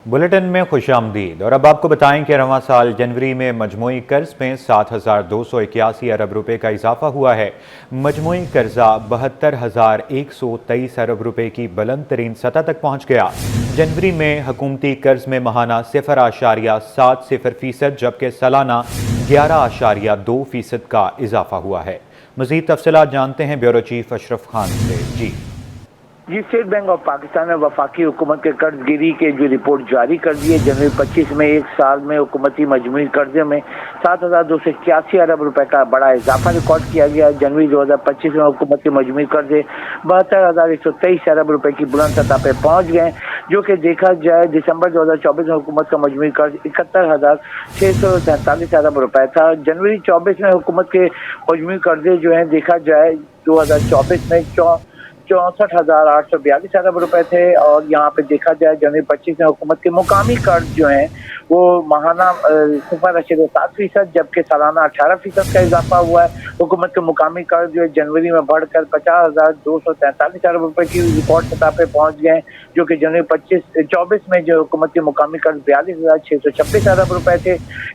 Bulletin में खुशामदीद। और अब आपको बताएं कि रवां साल जनवरी में मजमूई कर्ज में 7,281 अरब रुपए का इजाफा हुआ है। मजमूई कर्जा 72,123 अरब रुपए की बुलंद तरीन सतह तक पहुंच गया। जनवरी में हुकूमती कर्ज में माहाना 0.70% जबकि सालाना 11.2% का इजाफा हुआ है। मजीद तफसीलात जानते हैं ब्यूरो चीफ अशरफ खान से। जी, स्टेट बैंक ऑफ पाकिस्तान ने वफाकी हुकूमत के कर्ज गिरी के जो रिपोर्ट जारी कर दी है। जनवरी 25 में एक साल में हुकूमती मजमूई कर्जे में 7,281 अरब रुपए का बड़ा इजाफा रिकॉर्ड किया गया। जनवरी 2025 में हुकूमती मजमूई कर्जे 72,123 अरब रुपए की बुलंद सतह पे पहुंच गए, जो कि देखा जाए दिसंबर 2024 में हुकूमत का मजमूई कर्ज 71,643 अरब रुपए था। जनवरी 24 में हुकूमत के मजमूई कर्जे जो है देखा जाए 2024 में 64,842 अरब रुपए थे। और यहाँ पे देखा जाए जनवरी 25 में हुकूमत के मुकामी कर्ज जो हैं वो माहाना 0.7%, जबकि सालाना 18% का इजाफा हुआ है। हुकूमत के मुकामी कर्ज जो है जनवरी में बढ़कर 50,243 अरब रुपए की रिकॉर्ड सतह पे पहुंच गए, जो कि जनवरी 24 में जो हुकूमत के मुकामी कर्ज 42,626 अरब रुपए थे।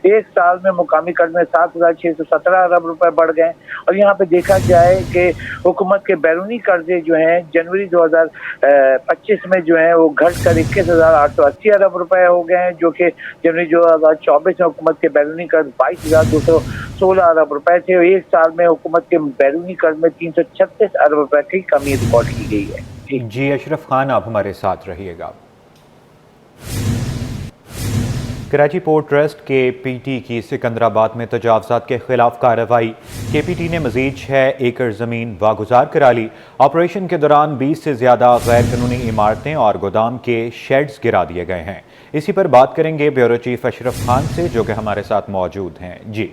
एक साल में मुकामी कर्ज में 7,617 अरब रुपए बढ़ गए। और यहाँ पे देखा जाए कि हुकूमत के बैरूनी कर्जे जो हैं जनवरी 2025 में जो है वो घटकर 21,880 अरब रुपए हो गए हैं, जो कि जनवरी 2024 में हुकूमत के बैरूनी कर्ज 22,216 अरब रुपए थे। और एक साल में हुकूमत के बैरूनी कर्ज में 336 अरब रुपए की कमी रिकॉर्ड की गई है। जी अशरफ खान, आप हमारे साथ रहिएगा। कराची पोर्ट ट्रस्ट के पीटी की सिकंदराबाद में तजावजात के खिलाफ कार्रवाई। केपीटी ने मजीद 6 एकड़ ज़मीन वागुजार करा ली। ऑपरेशन के दौरान 20 से ज़्यादा गैर कानूनी इमारतें और गोदाम के शेड्स गिरा दिए गए हैं। इसी पर बात करेंगे ब्यूरो चीफ अशरफ खान से, जो कि हमारे साथ मौजूद हैं। जी,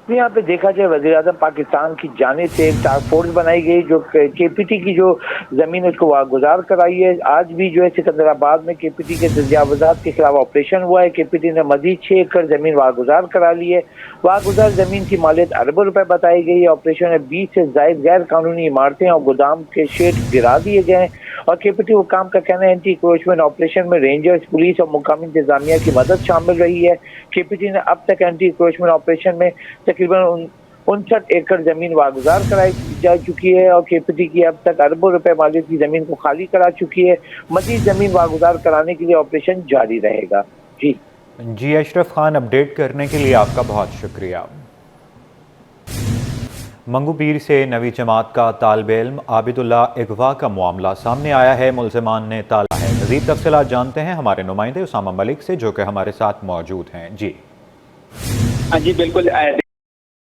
यहाँ पे देखा जाए वज़ीर-ए-आज़म पाकिस्तान की जानिब से एक टास्क फोर्स बनाई गई जो केपीटी की जो जमीन उसको वागुजार कराई है। आज भी जो है सिकंदराबाद में केपीटी के तजावुज़ात के खिलाफ ऑपरेशन हुआ है। केपीटी ने मजीद 6 एकड़ जमीन वागुजार करा ली है। वागुजार जमीन की मालियत अरबों रुपए बताई गई है। ऑपरेशन में 20 से ज़ायद गैर कानूनी इमारतें और गोदाम के शेड गिरा दिए गए। और केपीटी हुकाम का कहना है एंटी इंक्रोचमेंट ऑपरेशन में रेंजर्स, पुलिस और मुकामी इंतजामिया की मदद शामिल रही है। केपीटी ने अब तक एंटी इंक्रोचमेंट ऑपरेशन में तकरीबन 59 एकड़ जमीन वागुजार कराई जा चुकी है। और केपीटी की अब तक अरबों रुपए मालियत की जमीन को खाली करा चुकी है। मजीद जमीन वागुजार कराने के लिए ऑपरेशन जारी रहेगा। जी अशरफ खान, अपडेट करने के लिए आपका बहुत शुक्रिया। मंगू पीर से नवी जमात का तालिब इल्म आबिदुल्ला अगवा का मामला सामने आया है। मुल्ज़िमान ने टाला है। मज़ीद तफ़सीलात जानते हैं हमारे नुमाइंदे उसामा मलिक से, जो कि हमारे साथ मौजूद हैं। जी जी बिल्कुल।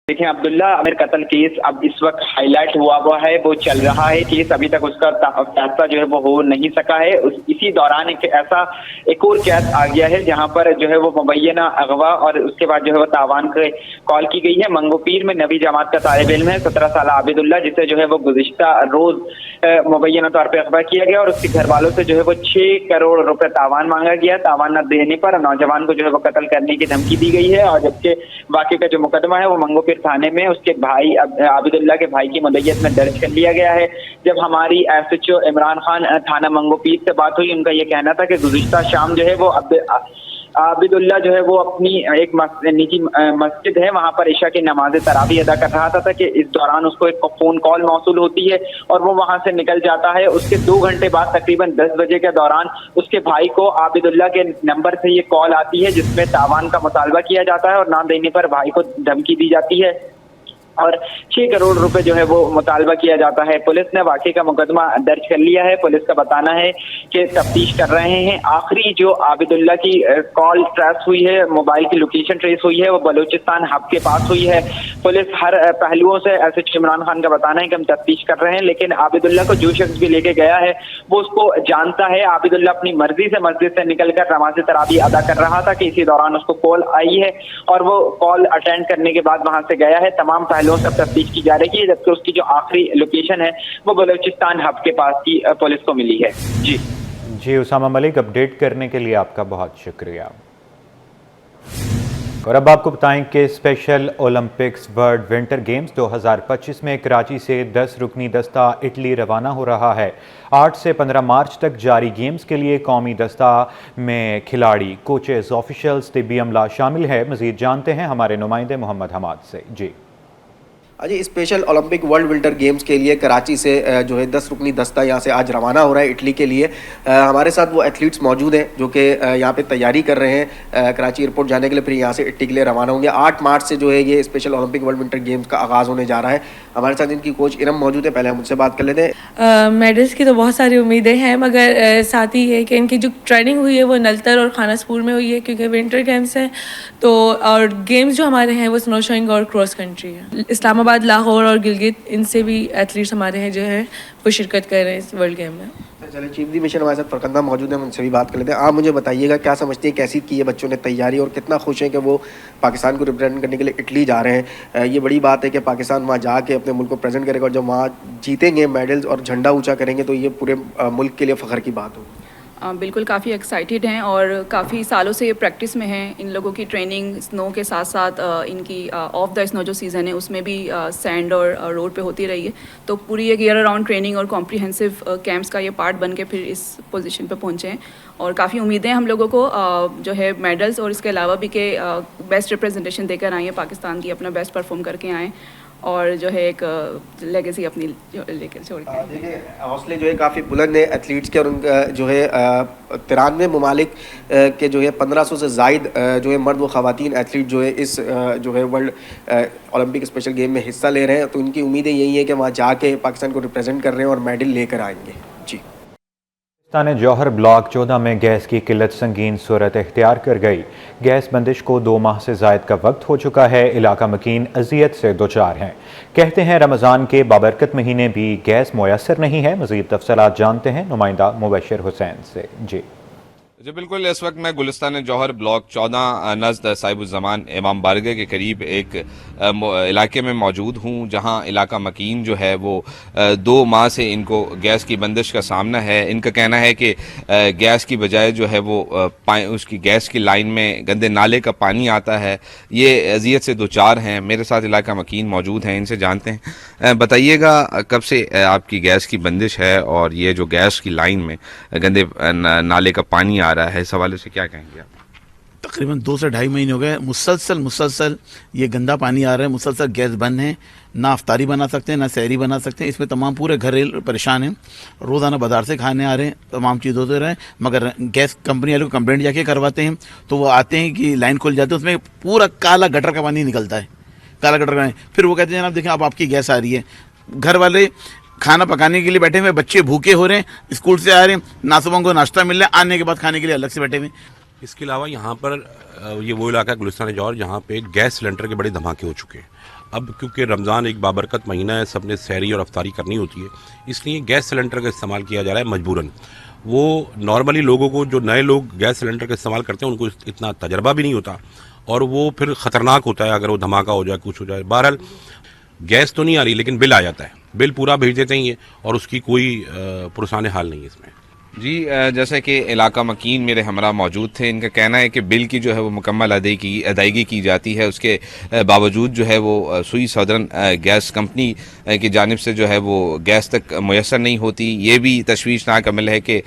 देखिए, अब्दुल्ला आमिर कत्ल केस अब इस वक्त हाईलाइट हुआ है, वो चल रहा है केस। अभी तक उसका फैसला जो है वो हो नहीं सका है। इसी दौरान एक और केस आ गया है जहां पर जो है वो मुबैना अगवा और उसके बाद जो है वो तावान के कॉल की गई है। मंगू पीर में नवी जमात का तालिब इल्म है 17 साल आबिदुल्ला, जिसे जो है वो गुज़िश्ता रोज मुबैना तौर पर अगवा किया गया और उसके घर वालों से जो है वो 6 करोड़ रुपए तावान मांगा गया। तावान न देने पर नौजवान को जो है वो कत्ल करने की धमकी दी गई है। और जबकि वाकई का जो मुकदमा है वो मंगू पीर थाने में उसके भाई आबिदुल्ला के भाई की मुद्दत में दर्ज कर लिया गया है। जब हमारी एसएचओ इमरान खान थाना मंगू पीर से बात हुई, उनका ये कहना था कि गुज़िश्ता शाम जो है वो आबिदुल्ला जो है वो अपनी एक निजी मस्जिद है वहां पर इशा की नमाज तरावी अदा कर रहा था कि इस दौरान उसको एक फोन कॉल मौसूल होती है और वो वहां से निकल जाता है। उसके 2 घंटे बाद तकरीबन 10 बजे के दौरान उसके भाई को आबिदुल्ला के नंबर से ये कॉल आती है जिसमें तावान का मुतालबा किया जाता है और ना देने पर भाई को धमकी दी जाती है और 6 करोड़ रुपए जो है वो मुतालबा किया जाता है। पुलिस ने वाकई का मुकदमा दर्ज कर लिया है। पुलिस का बताना है कि तफ्तीश कर रहे हैं। आखिरी जो आबिदुल्ला की कॉल ट्रेस हुई है, मोबाइल की लोकेशन ट्रेस हुई है, वो बलूचिस्तान हब के पास हुई है। पुलिस हर पहलुओं से एसएचओ इमरान खान का बताना है कि हम तफ्तीश कर रहे हैं, लेकिन आबिदुल्ला को जो शख्स भी लेके गया है वो उसको जानता है। आबिदुल्ला अपनी मर्जी से मस्जिद से निकलकर नमाज तरावी अदा कर रहा था कि इसी दौरान उसको कॉल आई है और वो कॉल अटेंड करने के बाद वहां से गया है। तमाम पहलुओं सब तफ्तीश की जा रही है, जबकि उसकी जो आखिरी लोकेशन है वो बलूचिस्तान हब के पास की पुलिस को मिली है। जी उसामा मलिक, अपडेट करने के लिए आपका बहुत शुक्रिया। اور اب آپ کو بتائیں کہ special Olympics world winter games 2025 میں کراچی سے 10 رکنی دستہ اٹلی روانہ ہو رہا ہے۔ 8 سے 15 مارچ تک جاری گیمز کے لیے قومی دستہ میں کھلاڑی، کوچز، آفیشلز، طبی عملہ شامل ہے۔ مزید جانتے ہیں ہمارے نمائندے محمد حماد سے۔ جی آج special Olympic world winter games کے لیے کراچی سے جو ہے 10 رکنی دستہ یہاں سے آج روانہ ہو رہا ہے اٹلی کے لیے۔ ہمارے ساتھ وہ ایتھلیٹس موجود ہیں جو کہ یہاں پہ تیاری کر رہے ہیں کراچی ایئرپورٹ جانے کے لیے، پھر یہاں سے اٹلی کے لیے روانہ ہوں گے۔ 8 مارچ سے جو ہے یہ special Olympic world winter games کا آغاز ہونے جا رہا ہے۔ ہمارے ساتھ ان کی کوچ ارم موجود ہے، پہلے ہم ان سے بات کر لیتے ہیں۔ میڈلس کی تو بہت ساری امیدیں ہیں، مگر ساتھ ہی یہ کہ ان کی جو ٹریننگ ہوئی ہے وہ نلتر اور خانہ سپور میں ہوئی ہے، کیونکہ ونٹر گیمز ہیں تو، اور گیمز جو ہمارے ہیں وہ سنو شوئنگ اور کراس کنٹری ہے۔ اسلام آباد، لاہور اور گلگت، ان سے بھی ایتھلیٹس ہمارے ہیں جو ہیں وہ شرکت کر رہے ہیں اس ورلڈ گیم میں۔ چلے چیف دی مشن ہمارے ساتھ فرقندہ موجود ہیں، ہم ان سے بھی بات کر لیتے ہیں۔ آپ مجھے بتائیے گا کیا سمجھتے ہیں کیسی کی ہے بچوں نے تیاری، اور کتنا خوش ہیں کہ وہ پاکستان کو ریپرزینٹ کرنے کے لیے اٹلی جا رہے ہیں؟ یہ بڑی بات ہے کہ پاکستان وہاں جا کے اپنے ملک کو پریزنٹ کرے گا، اور جب وہاں جیتیں گے میڈلز اور جھنڈا اونچا کریں گے تو یہ پورے ملک کے لیے فخر کی بات ہوگی۔ بالکل کافی ایکسائٹیڈ ہیں اور کافی سالوں سے یہ پریکٹس میں ہیں۔ ان لوگوں کی ٹریننگ اسنو کے ساتھ ساتھ ان کی آف دا اسنو جو سیزن ہے اس میں بھی سینڈ اور روڈ پہ ہوتی رہی ہے، تو پوری ایک ایئر اراؤنڈ ٹریننگ اور کمپریہنسو کیمپس کا یہ پارٹ بن کے پھر اس پوزیشن پہ پہنچے ہیں، اور کافی امیدیں ہم لوگوں کو جو ہے میڈلز اور اس کے علاوہ بھی کہ بیسٹ ریپرزنٹیشن دے کر آئیں ہیں پاکستان کی، اپنا بیسٹ پرفارم کر کے آئیں اور جو ہے ایک لیگیسی اپنی لے کر چھوڑ کے۔ دیکھیں حوصلے جو ہے کافی بلند ہیں ایتھلیٹس کے، اور ان کا جو ہے 93 ممالک کے جو ہے 1500 سے زائد جو ہے مرد و خواتین ایتھلیٹ جو ہے اس جو ہے ورلڈ اولمپک اسپیشل گیم میں حصہ لے رہے ہیں، تو ان کی امیدیں یہی ہیں کہ وہاں جا کے پاکستان کو ریپرزینٹ کر رہے ہیں اور میڈل لے کر آئیں گے۔ جی پاکستان جوہر بلاک 14 میں گیس کی قلت سنگین صورت اختیار کر گئی۔ گیس بندش کو 2 ماہ سے زائد کا وقت ہو چکا ہے۔ علاقہ مکین اذیت سے دوچار ہیں، کہتے ہیں رمضان کے بابرکت مہینے بھی گیس میسر نہیں ہے۔ مزید تفصیلات جانتے ہیں نمائندہ مبشر حسین سے۔ جی بالکل، اس وقت میں گلستان جوہر بلاک 14 نزد صاحب الزمان امام بارگاہ کے قریب ایک علاقے میں موجود ہوں، جہاں علاقہ مکین جو ہے وہ 2 ماہ سے ان کو گیس کی بندش کا سامنا ہے۔ ان کا کہنا ہے کہ گیس کی بجائے جو ہے وہ اس کی گیس کی لائن میں گندے نالے کا پانی آتا ہے۔ یہ اذیت سے دوچار ہیں۔ میرے ساتھ علاقہ مکین موجود ہیں، ان سے جانتے ہیں۔ بتائیے گا کب سے آپ کی گیس کی بندش ہے، اور یہ جو گیس کی لائن میں گندے نالے کا پانی آ رہا ہے، اس حوالے سے کیا کہیں گے آپ؟ تقریباً 2 سے 2.5 مہینے ہو گئے مسلسل یہ گندا پانی آ رہا ہے، مسلسل گیس بند ہے، نہ افطاری بنا سکتے ہیں نہ سحری بنا سکتے ہیں۔ اس میں تمام پورے گھر پریشان ہیں، روزانہ بازار سے کھانے آ رہے ہیں، تمام چیزوں سے رہے ہیں، مگر گیس کمپنی والے کو کمپلینٹ جا کے کرواتے ہیں تو وہ آتے ہیں کہ لائن کھل جاتی ہے، اس میں پورا کالا گٹر کا پانی نکلتا ہے، کالا گٹر کا پانی۔ پھر وہ کہتے ہیں جناب دیکھیں اب آپ کی گیس آ رہی ہے۔ گھر والے کھانا پکانے کے لیے بیٹھے ہوئے، بچے بھوکے ہو رہے ہیں، اسکول سے آ رہے ہیں، نہ صبح کو ناشتہ مل رہا ہے، آنے کے بعد کھانے کے لیے الگ سے بیٹھے ہوئے۔ اس کے علاوہ یہاں پر یہ وہ علاقہ گلستان جوہر جہاں پہ گیس سلنڈر کے بڑے دھماکے ہو چکے ہیں۔ اب کیونکہ رمضان ایک بابرکت مہینہ ہے، سب نے سحری اور افطاری کرنی ہوتی ہے، اس لیے گیس سلنڈر کا استعمال کیا جا رہا ہے مجبوراً۔ وہ نارملی لوگوں کو، جو نئے لوگ گیس سلنڈر کا استعمال کرتے ہیں، ان کو اتنا تجربہ بھی نہیں ہوتا، اور وہ پھر خطرناک ہوتا ہے اگر وہ دھماکہ ہو جائے، کچھ ہو جائے۔ بہرحال گیس تو نہیں آ رہی، لیکن بل آ جاتا ہے، بل پورا بھیج دیتے ہیں یہ، اور اس کی کوئی پرسان حال نہیں ہے اس میں۔ جی جیسا کہ علاقہ مکین میرے ہمراہ موجود تھے، ان کا کہنا ہے کہ بل کی جو ہے وہ مکمل ادائیگی کی جاتی ہے، اس کے باوجود جو ہے وہ سوئی سدرن گیس کمپنی کی جانب سے جو ہے وہ گیس تک میسر نہیں ہوتی۔ یہ بھی تشویشناک عمل ہے کہ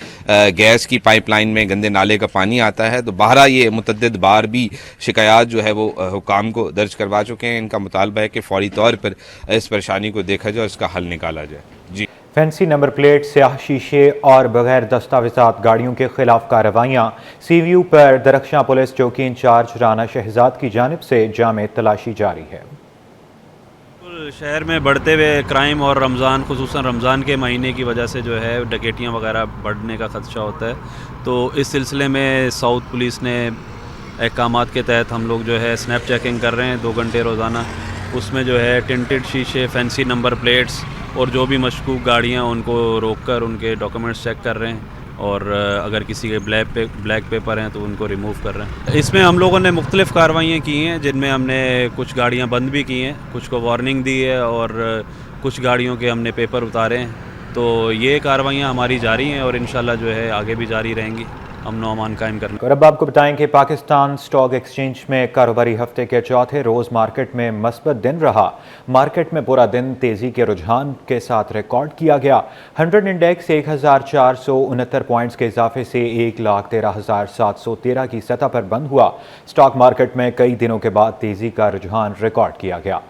گیس کی پائپ لائن میں گندے نالے کا پانی آتا ہے۔ تو بہرحال یہ متعدد بار بھی شکایات جو ہے وہ حکام کو درج کروا چکے ہیں۔ ان کا مطالبہ ہے کہ فوری طور پر اس پریشانی کو دیکھا جائے اور اس کا حل نکالا جائے۔ جی فینسی نمبر پلیٹ، سیاہ شیشے اور بغیر دستاویزات گاڑیوں کے خلاف کارروائیاں۔ سی ویو پر درخشاں پولیس چوکی انچارج رانا شہزاد کی جانب سے جامع تلاشی جاری ہے۔ شہر میں بڑھتے ہوئے کرائم اور رمضان، خصوصاً رمضان کے مہینے کی وجہ سے جو ہے ڈکیتیاں وغیرہ بڑھنے کا خدشہ ہوتا ہے، تو اس سلسلے میں ساؤتھ پولیس نے احکامات کے تحت ہم لوگ جو ہے سنیپ چیکنگ کر رہے ہیں 2 گھنٹے روزانہ۔ اس میں جو ہے ٹنٹڈ شیشے، فینسی نمبر پلیٹس اور جو بھی مشکوک گاڑیاں ان کو روک کر ان کے ڈاکومنٹس چیک کر رہے ہیں، اور اگر کسی کے بلیک پیپر ہیں تو ان کو ریموو کر رہے ہیں۔ اس میں ہم لوگوں نے مختلف کارروائیاں کی ہیں، جن میں ہم نے کچھ گاڑیاں بند بھی کی ہیں، کچھ کو وارننگ دی ہے، اور کچھ گاڑیوں کے ہم نے پیپر اتارے ہیں۔ تو یہ کارروائیاں ہماری جاری ہیں اور انشاءاللہ جو ہے آگے بھی جاری رہیں گی۔ अमन व अमान कायम करने। और अब आपको बताएं कि पाकिस्तान स्टॉक एक्सचेंज में कारोबारी हफ्ते के चौथे रोज मार्केट में मस्बत दिन रहा। मार्केट में पूरा दिन तेजी के रुझान के साथ रिकॉर्ड किया गया। 100 इंडेक्स 1469 पॉइंट्स के इजाफे से 1,13,713 की सतह पर बंद हुआ। स्टॉक मार्केट में कई दिनों के बाद तेजी का रुझान रिकॉर्ड किया गया।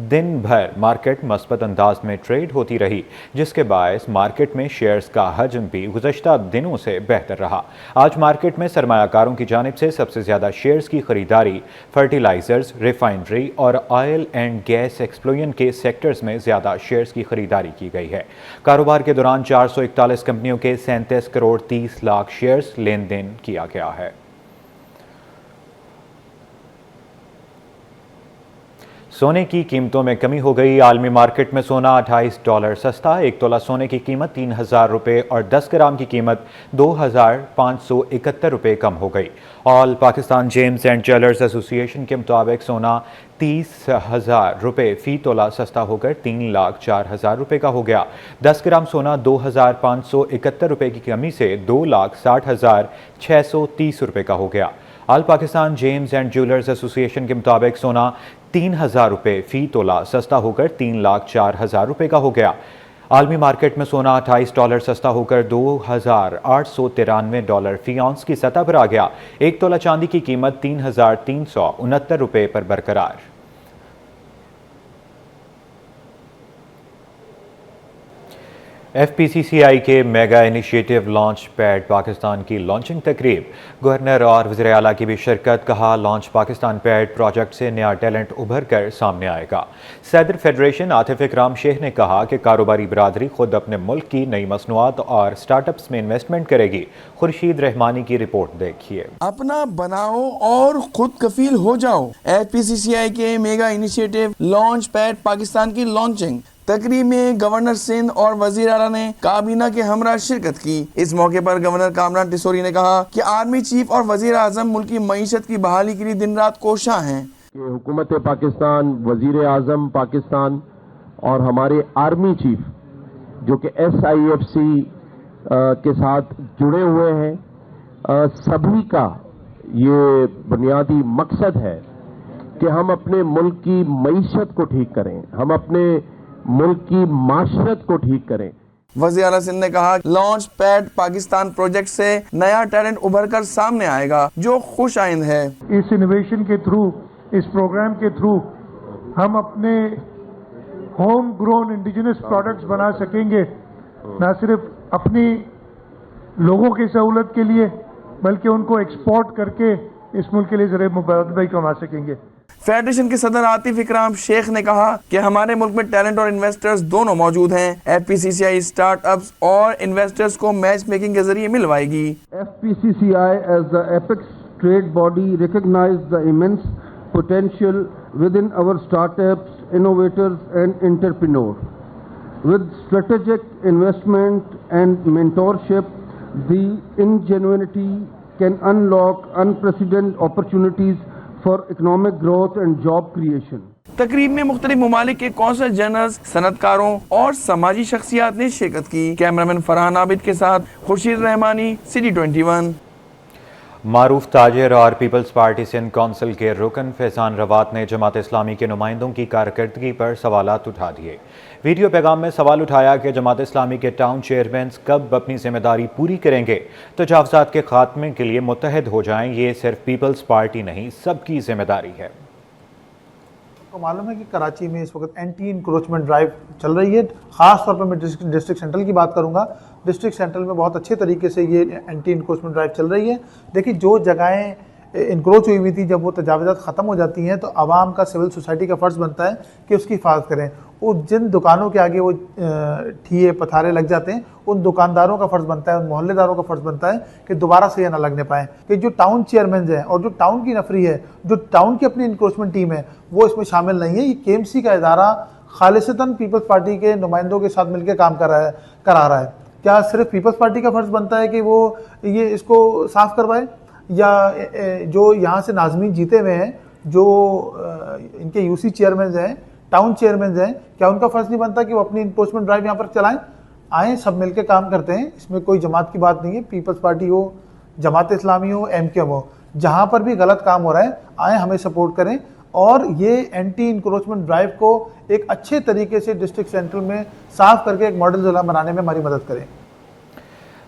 दिन भर मार्केट मस्बत अंदाज में ट्रेड होती रही, जिसके बायस मार्केट में शेयर्स का हजम भी गुज़श्ता दिनों से बेहतर रहा। आज मार्केट में सरमायाकारों की जानिब से सबसे ज़्यादा शेयर्स की खरीदारी फर्टिलाइजर्स, रिफाइनरी और ऑयल एंड गैस एक्सप्लोजन के सेक्टर्स में ज़्यादा शेयर्स की खरीदारी की गई है। कारोबार के दौरान 441 कंपनियों के 37 करोड़ 30 लाख शेयर्स लेन देन किया गया है। सोने की कीमतों में कमी हो गई। आलमी मार्केट में सोना $28 सस्ता। 1 तोला सोने की कीमत 3,000 रुपये और 10 ग्राम की कीमत 2,571 रुपये कम हो गई। All Pakistan James and jewellers association के मुताबिक सोना 30,000 रुपये फ़ी तोला सस्ता होकर 3,04,000 रुपये का हो गया। 10 ग्राम सोना 2,571 रुपये की कमी से 2,60,630 रुपये का हो गया। All Pakistan James and jewellers association के मुताबिक सोना 3,000 रुपये फ़ी तोला सस्ता होकर 3,04,000 रुपये का हो गया। आलमी मार्केट में सोना $28 सस्ता होकर $2,893 फ़ी आउंस की सतह पर आ गया। 1 तोला चांदी की कीमत 3,369 रुपये पर बरकरार। FPCCI के mega initiative launch pad Pakistan की लॉन्चिंग तकरीब। गवर्नर और वज़ीर आला की भी शिरकत। कहा, लॉन्च पाकिस्तान पैड प्रोजेक्ट से नया टैलेंट उभर कर सामने आएगा। सदर फेडरेशन आतिफ इकराम शेख ने कहा कि कारोबारी बरादरी खुद अपने मुल्क की नई मसनूआत और स्टार्टअप्स में इन्वेस्टमेंट करेगी। खुर्शीद रहमानी की रिपोर्ट देखिए। अपना बनाओ और खुद कफील हो जाओ। FPCCI के mega initiative launch pad Pakistan की लॉन्चिंग तकरीब में गवर्नर सिंध और वजीर आला ने काबीना के हमरा शिरकत की। इस मौके पर गवर्नर कामरान टिसोरी ने कहा कि आर्मी चीफ और वजीर आजम मुल्क की मईशत की बहाली के लिए दिन रात कोशां हैं। हुकूमत पाकिस्तान, वजीर आजम पाकिस्तान और हमारे आर्मी चीफ जो कि SIFC के साथ जुड़े हुए हैं, सभी का ये बुनियादी मकसद है कि हम अपने मुल्क की मईशत को ठीक करें, हम अपने मुल्क की माशरत को ठीक करें। वज़ीर आला सिंध ने कहा, लॉन्च पैड पाकिस्तान प्रोजेक्ट से नया टैलेंट उभर कर सामने आएगा जो खुश आइंद है। इस इनोवेशन के थ्रू, इस प्रोग्राम के थ्रू हम अपने होम ग्रोन इंडिजिनस प्रोडक्ट्स बना सकेंगे, न सिर्फ अपनी लोगों की सहूलत के लिए बल्कि उनको एक्सपोर्ट करके इस मुल्क के लिए ज़रिए मुबादला कमा सकेंगे। फेडरेशन के सदर आतिफ इकराम शेख ने कहा कि हमारे मुल्क में टैलेंट और इन्वेस्टर्स दोनों मौजूद हैं। FPCCI स्टार्टअप्स और इन्वेस्टर्स को मैच मेकिंग के जरिए मिलवाएगी। FPCCI as the apex trade body recognize the immense potential within our startups, innovators and entrepreneurs. With strategic investment and mentorship, the ingenuity can unlock unprecedented opportunities for economic growth and job creation. तकरीब में मुख्तलिफ मुमालिक के council generals, सनतकारों और समाजी शख्सियात ने शिरकत की। Cameraman Farhan Abid के साथ खुर्शीद रहमानी, City 21। मारूफ ताजिर और पीपल्स पार्टी सिंध कौंसिल के रुकन फैजान रवात ने जमात इस्लामी के नुमाइंदों की कारकर्दगी पर सवालात उठा दिए। वीडियो पैगाम में सवाल उठाया कि जमात इस्लामी के टाउन चेयरमैन कब अपनी जिम्मेदारी पूरी करेंगे, तजावुज़ात के खात्मे के लिए मुत्तहद हो जाएं। ये सिर्फ पीपल्स पार्टी नहीं, सबकी जिम्मेदारी है। आपको मालूम है कि कराची में इस वक्त एंटी इंक्रोचमेंट ड्राइव चल रही है। ख़ास तौर पर मैं डिस्ट्रिक्ट सेंट्रल की बात करूंगा। डिस्ट्रिक्ट सेंट्रल में बहुत अच्छे तरीके से ये एंटी इंक्रोचमेंट ड्राइव चल रही है। देखिए, जो जगहें इंक्रोच हुई हुई थी, जब वो तजावुज़ात ख़त्म हो जाती हैं तो आवाम का, सिविल सोसाइटी का फ़र्ज़ बनता है कि उसकी हिफाजत करें। और जिन दुकानों के आगे वो ठिये पथारे लग जाते हैं, उन दुकानदारों का फ़र्ज़ बनता है, उन मोहल्लेदारों का फ़र्ज़ बनता है कि दोबारा से ये ना लगने पाएँ। कि जो टाउन चेयरमैन हैं और जो टाउन की नफरी है, जो टाउन की अपनी इंक्रोचमेंट टीम है, वो इसमें शामिल नहीं है। ये KMC का इदारा खालिसतन पीपल्स पार्टी के नुमाइंदों के साथ मिलकर काम करा रहा है। क्या सिर्फ पीपल्स पार्टी का फ़र्ज़ बनता है कि वो ये इसको साफ़ करवाए, या जो यहाँ से नाज़मीन जीते हुए हैं, जो इनके UC चेयरमैन हैं, टाउन चेयरमैन हैं, क्या उनका फ़र्ज़ नहीं बनता कि वो अपनी इंक्रोचमेंट ड्राइव यहाँ पर चलाएं? आएँ, सब मिलकर काम करते हैं। इसमें कोई जमात की बात नहीं है। पीपल्स पार्टी हो जमात इस्लामी हो, MQM हो, जहाँ पर भी गलत काम हो रहा है आए हमें सपोर्ट करें और ये एंटी इंक्रोचमेंट ड्राइव को एक अच्छे तरीके से डिस्ट्रिक्ट सेंट्रल में साफ करके एक मॉडल ज़िला बनाने में हमारी मदद करें।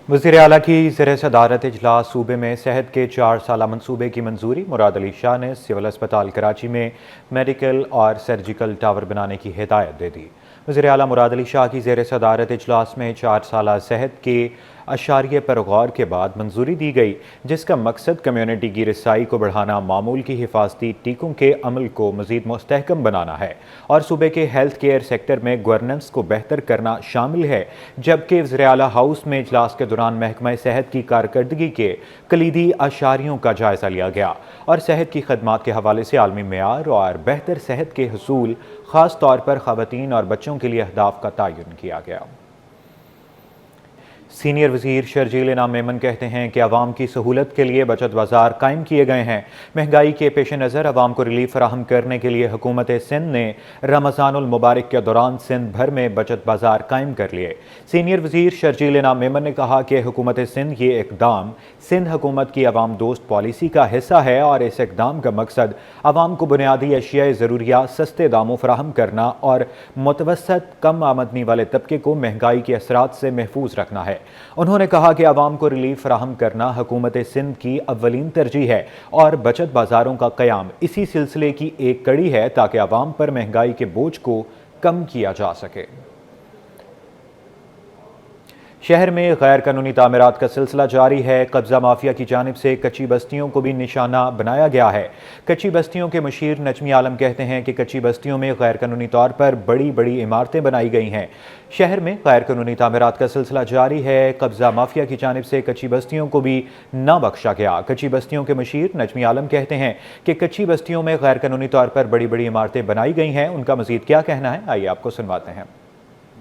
वज़ीर आला की ज़ेर सदारत इजलास सूबे में सेहत के 4 साला मंसूबे की मंजूरी। मुराद अली शाह ने सिविल अस्पताल कराची में मेडिकल और सर्जिकल टावर बनाने की हिदायत दे दी। वज़ीर आला मुराद अली शाह की ज़ेर सदारत इजलास में 4 साला सेहत के अशारिये पर गौर के बाद मंजूरी दी गई, जिसका मकसद कम्यूनिटी की रसाई को बढ़ाना, मामूल की हिफाजती टीकों के अमल को मज़ीद मुस्तहकम बनाना है और सूबे के हेल्थ केयर सेक्टर में गवर्नेंस को बेहतर करना शामिल है। जबकि वज़ीर आला हाउस में इजलास के दौरान महकमा सेहत की कारकर्दगी के कलीदी अशारियों का जायज़ा लिया गया और सेहत की खदमात के हवाले से आलमी मेयार और बेहतर सेहत के हसूल, ख़ास तौर पर ख़वातीन और बच्चों के लिए अहदाफ का तयन किया गया। सीनियर वज़ीर शर्जील इनाम मेमन कहते हैं कि आवाम की सहूलत के लिए बचत बाज़ार कायम किए गए हैं। महंगाई के पेश नज़र आवाम को रिलीफ फराहम करने के लिए हुकूमत सिंध ने रमज़ानुल मुबारक के दौरान सिंध भर में बचत बाज़ार कायम कर लिए। सीनियर वज़ीर शर्जील इनाम मेमन ने कहा कि हुकूमत सिंध ये इक़दाम सिंध हुकूमत की आवाम दोस्त पॉलिसी का हिस्सा है और इस इक़दाम का मकसद आवाम को बुनियादी अशियाए ज़रूरियात सस्ते दामों फराहम करना और मुतवसत कम आमदनी वाले तबके को महंगाई के असरात से महफूज रखना है। उन्होंने कहा कि आवाम को रिलीफ फराहम करना हुकूमत सिंध की अव्वलीन तरजीह है और बचत बाज़ारों का क़याम इसी सिलसिले की एक कड़ी है ताकि आवाम पर महंगाई के बोझ को कम किया जा सके। शहर में गैर कानूनी तामीरात का सिलसिला जारी है। कब्जा माफिया की जानिब से कच्ची बस्तियों को भी निशाना बनाया गया है। कच्ची बस्तियों के मुशीर नजमी आलम कहते हैं कि कच्ची बस्तियों में गैर कानूनी तौर पर बड़ी बड़ी इमारतें बनाई गई हैं। शहर में गैर कानूनी तामीरात का सिलसिला जारी है। कब्जा माफिया की जानिब से कच्ची बस्तियों को भी न बख्शा गया। कच्ची बस्तियों के मुशीर नजमी आलम कहते हैं कि कच्ची बस्तियों में गैर कानूनी तौर पर बड़ी बड़ी इमारतें बनाई गई हैं। उनका मजीद क्या कहना है, आइए आपको सुनवाते हैं।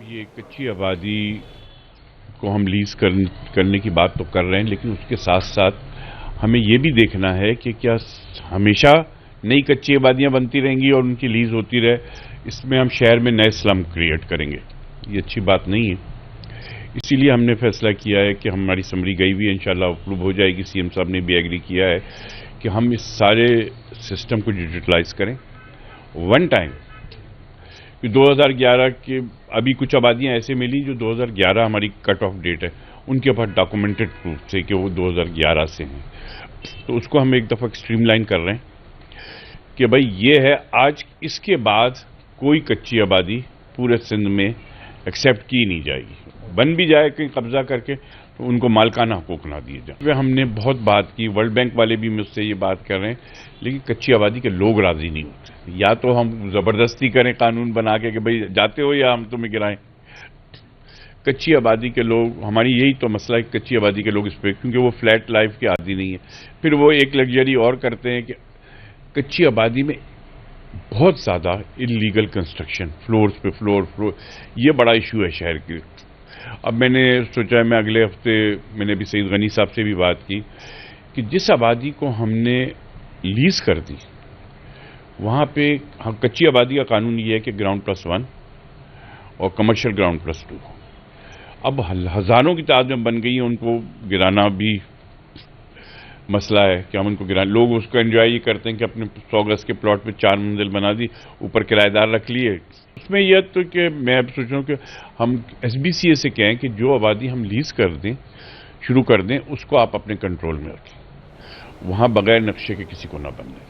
ये कच्ची आबादी को हम लीज करने की बात तो कर रहे हैं, लेकिन उसके साथ साथ हमें ये भी देखना है कि क्या हमेशा नई कच्ची आबादियाँ बनती रहेंगी और उनकी लीज होती रहे, इसमें हम शहर में नए स्लम क्रिएट करेंगे। ये अच्छी बात नहीं है। इसीलिए हमने फैसला किया है कि हमारी समरी गई हुई है, इंशाल्लाह अप्रूव हो जाएगी। सीएम साहब ने भी एग्री किया है कि हम इस सारे सिस्टम को डिजिटलाइज करें वन टाइम। कि 2011 के अभी कुछ आबादियां ऐसे मिली जो 2011 हमारी कट ऑफ डेट है, उनके पास डॉक्यूमेंटेड प्रूफ थे कि वो 2011 से हैं, तो उसको हम एक दफ़ा स्ट्रीमलाइन कर रहे हैं कि भाई ये है आज इसके बाद कोई कच्ची आबादी पूरे सिंध में एक्सेप्ट की नहीं जाएगी। बन भी जाए कहीं कब्जा करके तो उनको मालकाना हकूक ना दिए जाए। हमने बहुत बात की, वर्ल्ड बैंक वाले भी मुझसे ये बात कर रहे हैं, लेकिन कच्ची आबादी के लोग राजी नहीं होते। या तो हम ज़बरदस्ती करें कानून बना के कि भाई जाते हो या हम तुम्हें गिराएं। कच्ची आबादी के लोग, हमारी यही तो मसला है, कच्ची आबादी के लोग इस पर, क्योंकि वो फ्लैट लाइफ के आदी नहीं है। फिर वो एक लग्जरी और करते हैं कि कच्ची आबादी में बहुत ज़्यादा इलीगल कंस्ट्रक्शन, फ्लोर्स पे फ्लोर, ये बड़ा इशू है शहर के। अब मैंने सोचा, मैं अगले हफ्ते मैंने भी सईद गनी साहब से भी बात की कि जिस आबादी को हमने लीज कर दी वहाँ पे कच्ची आबादी का कानून ये है कि ग्राउंड +1 और कमर्शियल ग्राउंड +2। अब हज़ारों की तादाद में बन गई है, उनको गिराना भी मसला है कि हम उनको गिरा। लोग उसको एंजॉय करते हैं कि अपने 100 गज के प्लॉट पे 4 मंजिल बना दी, ऊपर किराएदार रख लिए। उसमें यह तो कि मैं अब सोच रहा हूँ कि हम SBCA से कहें कि जो आबादी हम लीज कर दें, शुरू कर दें, उसको आप अपने कंट्रोल में रखें, वहाँ बगैर नक्शे के किसी को ना बनने।